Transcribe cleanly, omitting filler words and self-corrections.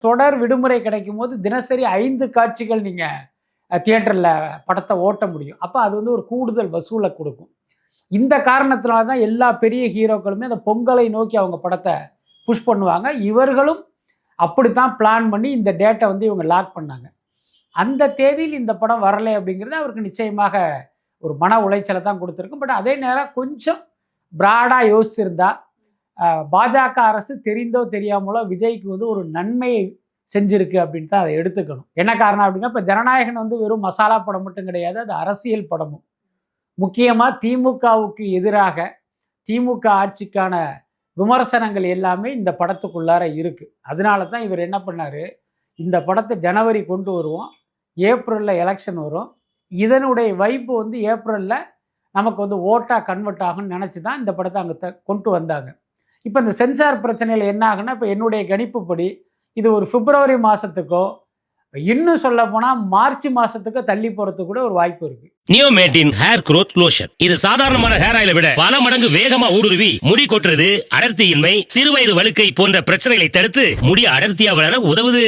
தொடர் விடுமுறை கிடைக்கும் போது தினசரி 5 காட்சிகள் நீங்க தியேட்டர்ல படத்தை ஓட்ட முடியும். அப்ப அது வந்து ஒரு கூடுதல் வசூல குடுக்கும். இந்த காரணத்தினால தான் எல்லா பெரிய ஹீரோக்களுமே அந்த பொங்கலை நோக்கி அவங்க படத்த புஷ் பண்ணுவாங்க. இவர்களும் அப்படித்தான் பிளான் பண்ணி இந்த டேட்ட வந்து இவங்க லாக் பண்ணாங்க. அந்த தேதியில் இந்த படம் வரலை அப்படிங்கிறது அவருக்கு நிச்சயமாக ஒரு மன உளைச்சல தான் குடுத்திருக்கும். பட் அதே நேரம் கொஞ்சம் பிராடா யோசிச்சிருந்தா, பாஜக அரசு தெரிந்தோ தெரியாமலோ விஜய்க்கு வந்து ஒரு நன்மையை செஞ்சிருக்கு அப்படின்னு தான் அதை எடுத்துக்கணும். என்ன காரணம் அப்படின்னா, இப்ப ஜனநாயகன் வந்து வெறும் மசாலா படம் மட்டும் கிடையாது. அது அரசியல் படமும். முக்கியமா திமுகவுக்கு எதிராக, திமுக ஆட்சிக்கான விமர்சனங்கள் எல்லாமே இந்த படத்துக்குள்ளார இருக்கு. அதனால தான் இவர் என்ன பண்ணாரு, இந்த படத்த ஜனவரி கொண்டு வருவோம். ஏப்ரல்ல எலக்ஷன் வரும். இதனுடைய வைப் வந்து ஏப்ரல்ல நமக்கு வந்து ஓட்டா கன்வெர்ட் ஆகும்னு நெனச்சு தான் இந்த படத்த அங்க கொண்டு வந்தாங்க. இப்ப இந்த சென்சார் பிரச்சனையில என்ன ஆகும்னா, இப்ப என்னுடைய கணிப்புப்படி இது ஒரு பிப்ரவரி மாசத்துக்கோ, இன்னும் சொல்லப்போனா மார்ச் மாசத்துக்கோ தள்ளி போறதுக்கு கூட ஒரு வாய்ப்பு இருக்கு. நியோமேட்டின் ஹேர் குரோத் லோஷன். இது சாதாரணமான ஹேர் ஆயிலை விட பல மடங்கு வேகமா ஊடுருவி முடி கொட்டுறது, அடர்த்தியின்மை, சிறுவயது வழுக்கை போன்ற பிரச்சனைகளை தடுத்து முடி அடர்த்தியா வளர உதவுது.